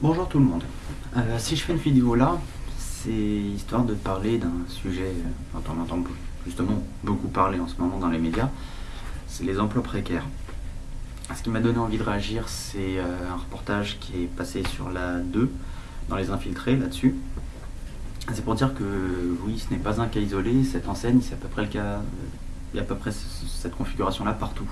Bonjour tout le monde. Si je fais une vidéo là, c'est histoire de parler d'un sujet dont on entend justement beaucoup parler en ce moment dans les médias, c'est les emplois précaires. Ce qui m'a donné envie de réagir, c'est un reportage qui est passé sur la 2, dans les infiltrés là-dessus. C'est pour dire que oui, ce n'est pas un cas isolé, cette enseigne, c'est à peu près le cas, il y a à peu près cette configuration-là partout.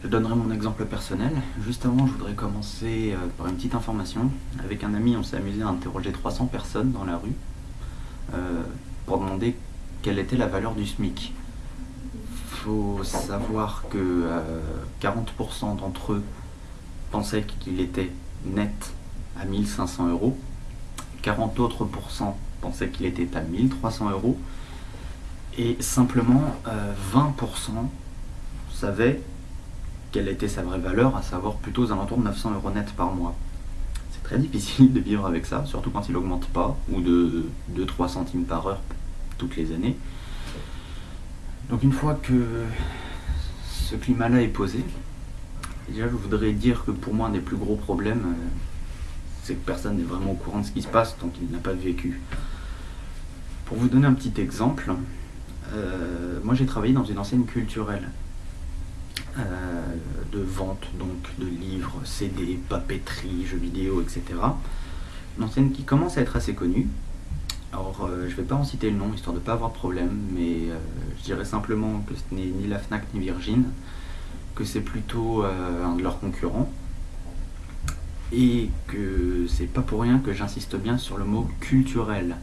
Je donnerai mon exemple personnel. Juste avant, je voudrais commencer par une petite information. Avec un ami, on s'est amusé à interroger 300 personnes dans la rue pour demander quelle était la valeur du SMIC. Faut savoir que 40% d'entre eux pensaient qu'il était net à 1500 euros, 40 autres pourcents pensaient qu'il était à 1300 euros, et simplement 20% savaient quelle était sa vraie valeur, à savoir plutôt aux alentours de 900 euros net par mois. C'est très difficile de vivre avec ça, surtout quand il n'augmente pas, ou de 2-3 centimes par heure toutes les années. Donc une fois que ce climat-là est posé, déjà je voudrais dire que pour moi un des plus gros problèmes, c'est que personne n'est vraiment au courant de ce qui se passe tant qu'il n'a pas vécu. Pour vous donner un petit exemple, moi j'ai travaillé dans une enseigne culturelle. De vente donc de livres, CD, papeterie, jeux vidéo, etc. Une enseigne qui commence à être assez connue. Alors je vais pas en citer le nom histoire de pas avoir de problème, mais je dirais simplement que ce n'est ni la Fnac ni Virgin, que c'est plutôt un de leurs concurrents, et que c'est pas pour rien que j'insiste bien sur le mot culturel.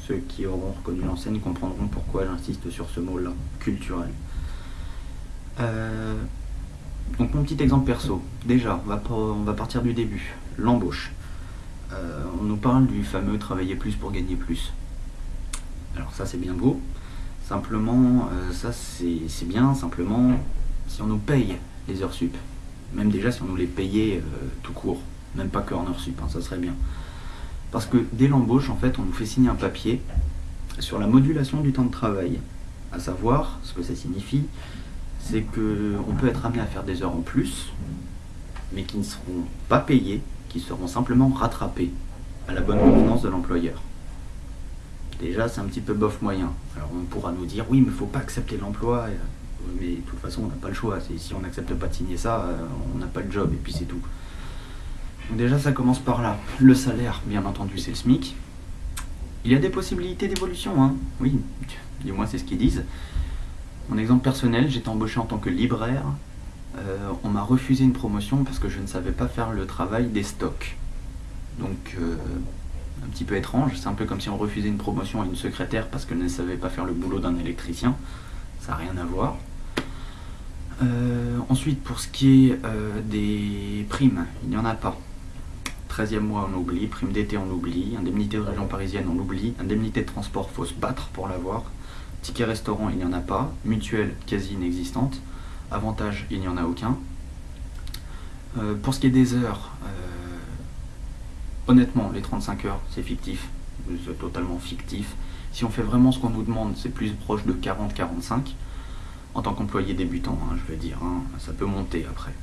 Ceux qui auront reconnu l'enseigne comprendront pourquoi j'insiste sur ce mot-là, culturel. Donc mon petit exemple perso, déjà on va partir du début, l'embauche. On nous parle du fameux travailler plus pour gagner plus. Alors ça c'est bien beau, simplement ça c'est bien, simplement si on nous paye les heures sup, même déjà si on nous les payait tout court, même pas que en heures sup, hein, ça serait bien. Parce que dès l'embauche en fait on nous fait signer un papier sur la modulation du temps de travail, à savoir ce que ça signifie. C'est qu'on peut être amené à faire des heures en plus, mais qui ne seront pas payées, qui seront simplement rattrapées à la bonne convenance de l'employeur. Déjà, c'est un petit peu bof moyen. Alors on pourra nous dire, oui, mais il ne faut pas accepter l'emploi, mais de toute façon, on n'a pas le choix. Si on n'accepte pas de signer ça, on n'a pas le job, et puis c'est tout. Donc déjà, ça commence par là. Le salaire, bien entendu, c'est le SMIC. Il y a des possibilités d'évolution, hein. Oui, du moins c'est ce qu'ils disent. Mon exemple personnel, j'étais embauché en tant que libraire. On m'a refusé une promotion parce que je ne savais pas faire le travail des stocks. Donc, un petit peu étrange. C'est un peu comme si on refusait une promotion à une secrétaire parce qu'elle ne savait pas faire le boulot d'un électricien. Ça n'a rien à voir. Ensuite, pour ce qui est des primes, il n'y en a pas. 13e mois, on oublie. Prime d'été, on oublie. Indemnité de région parisienne, on oublie. Indemnité de transport, il faut se battre pour l'avoir. Ticket restaurant, il n'y en a pas. Mutuelle, quasi inexistante. Avantage, il n'y en a aucun. Pour ce qui est des heures, honnêtement, les 35 heures, c'est fictif. C'est totalement fictif. Si on fait vraiment ce qu'on nous demande, c'est plus proche de 40-45. En tant qu'employé débutant, hein, je veux dire. Hein, ça peut monter après.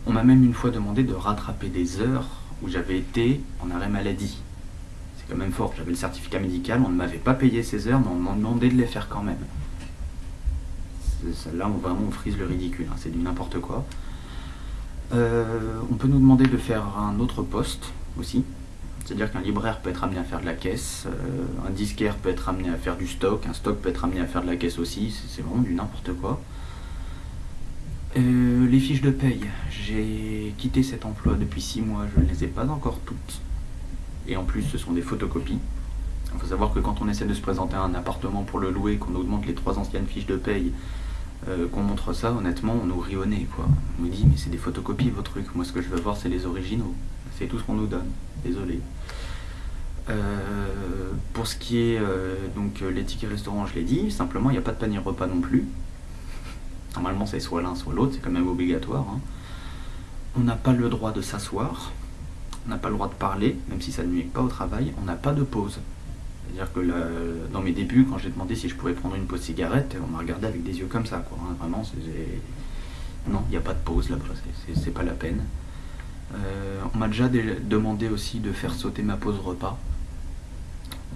On m'a même une fois demandé de rattraper des heures où j'avais été en arrêt maladie. Quand même fort, j'avais le certificat médical, on ne m'avait pas payé ces heures, mais on m'a demandé de les faire quand même. Là, vraiment, on frise le ridicule, hein, c'est du n'importe quoi. On peut nous demander de faire un autre poste aussi, c'est-à-dire qu'un libraire peut être amené à faire de la caisse, un disquaire peut être amené à faire du stock, un stock peut être amené à faire de la caisse aussi, c'est vraiment du n'importe quoi. Les fiches de paye, j'ai quitté cet emploi depuis 6 mois, je ne les ai pas encore toutes. Et en plus, ce sont des photocopies. Il faut savoir que quand on essaie de se présenter à un appartement pour le louer, qu'on nous demande les 3 anciennes fiches de paye, qu'on montre ça, honnêtement, on nous rit au nez, quoi. On nous dit, mais c'est des photocopies, vos trucs. Moi, ce que je veux voir, c'est les originaux. C'est tout ce qu'on nous donne. Désolé. Pour ce qui est donc les tickets restaurants, je l'ai dit. Simplement, il n'y a pas de panier repas non plus. Normalement, c'est soit l'un, soit l'autre. C'est quand même obligatoire. Hein. On n'a pas le droit de s'asseoir. On n'a pas le droit de parler, même si ça ne nuit pas au travail, on n'a pas de pause. C'est-à-dire que dans mes débuts, quand j'ai demandé si je pouvais prendre une pause cigarette, on m'a regardé avec des yeux comme ça, quoi. Hein. Vraiment, non, il n'y a pas de pause là-bas, c'est pas la peine. On m'a déjà demandé aussi de faire sauter ma pause repas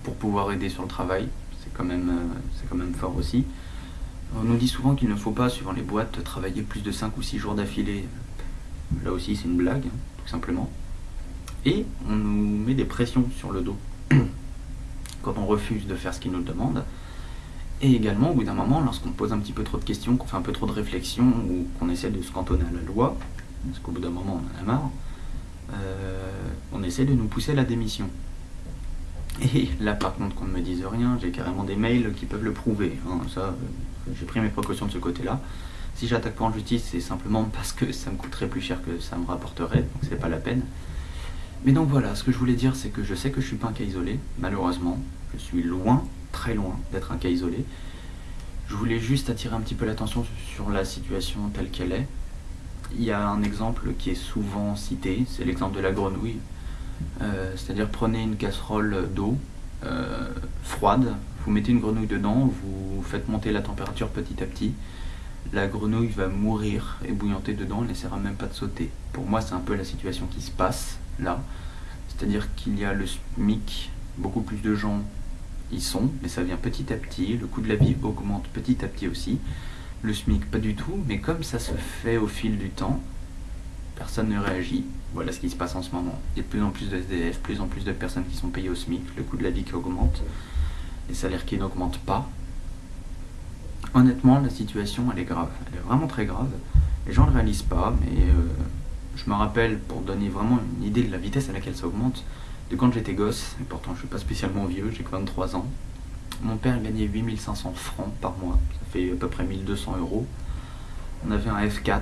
pour pouvoir aider sur le travail, c'est quand même fort aussi. On nous dit souvent qu'il ne faut pas, suivant les boîtes, travailler plus de 5 ou 6 jours d'affilée. Là aussi c'est une blague, hein, tout simplement. Et on nous met des pressions sur le dos quand on refuse de faire ce qu'ils nous demandent. Et également, au bout d'un moment, lorsqu'on pose un petit peu trop de questions, qu'on fait un peu trop de réflexion, ou qu'on essaie de se cantonner à la loi, parce qu'au bout d'un moment on en a marre, on essaie de nous pousser à la démission. Et là par contre, qu'on ne me dise rien, j'ai carrément des mails qui peuvent le prouver, hein, ça, j'ai pris mes précautions de ce côté-là. Si j'attaque pas en justice, c'est simplement parce que ça me coûterait plus cher que ça me rapporterait, donc c'est pas la peine. Mais donc voilà, ce que je voulais dire, c'est que je sais que je suis pas un cas isolé, malheureusement. Je suis loin, très loin d'être un cas isolé. Je voulais juste attirer un petit peu l'attention sur la situation telle qu'elle est. Il y a un exemple qui est souvent cité, c'est l'exemple de la grenouille. C'est-à-dire, prenez une casserole d'eau froide, vous mettez une grenouille dedans, vous faites monter la température petit à petit. La grenouille va mourir ébouillantée dedans, elle n'essaiera même pas de sauter. Pour moi, c'est un peu la situation qui se passe là. C'est-à-dire qu'il y a le SMIC, beaucoup plus de gens y sont, mais ça vient petit à petit, le coût de la vie augmente petit à petit aussi. Le SMIC, pas du tout, mais comme ça se fait au fil du temps, personne ne réagit. Voilà ce qui se passe en ce moment. Il y a de plus en plus de SDF, de plus en plus de personnes qui sont payées au SMIC, le coût de la vie qui augmente, les salaires qui n'augmentent pas. Honnêtement, la situation, elle est grave. Elle est vraiment très grave. Les gens ne le réalisent pas, mais je me rappelle, pour donner vraiment une idée de la vitesse à laquelle ça augmente, de quand j'étais gosse, et pourtant je suis pas spécialement vieux, j'ai que 23 ans. Mon père gagnait 8500 francs par mois, ça fait à peu près 1200 euros. On avait un F4,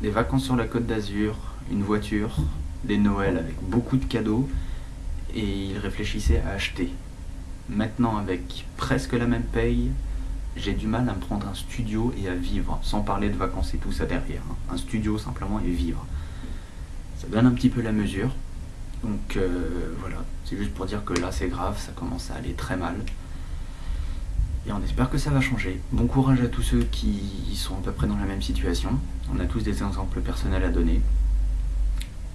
des vacances sur la Côte d'Azur, une voiture, des Noëls avec beaucoup de cadeaux, et il réfléchissait à acheter. Maintenant, avec presque la même paye, j'ai du mal à me prendre un studio et à vivre, sans parler de vacances et tout ça derrière. Un studio simplement et vivre. Ça donne un petit peu la mesure. Donc voilà, c'est juste pour dire que là c'est grave, ça commence à aller très mal. Et on espère que ça va changer. Bon courage à tous ceux qui sont à peu près dans la même situation. On a tous des exemples personnels à donner.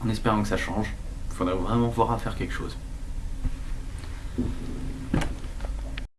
En espérant que ça change, il faudra vraiment voir à faire quelque chose.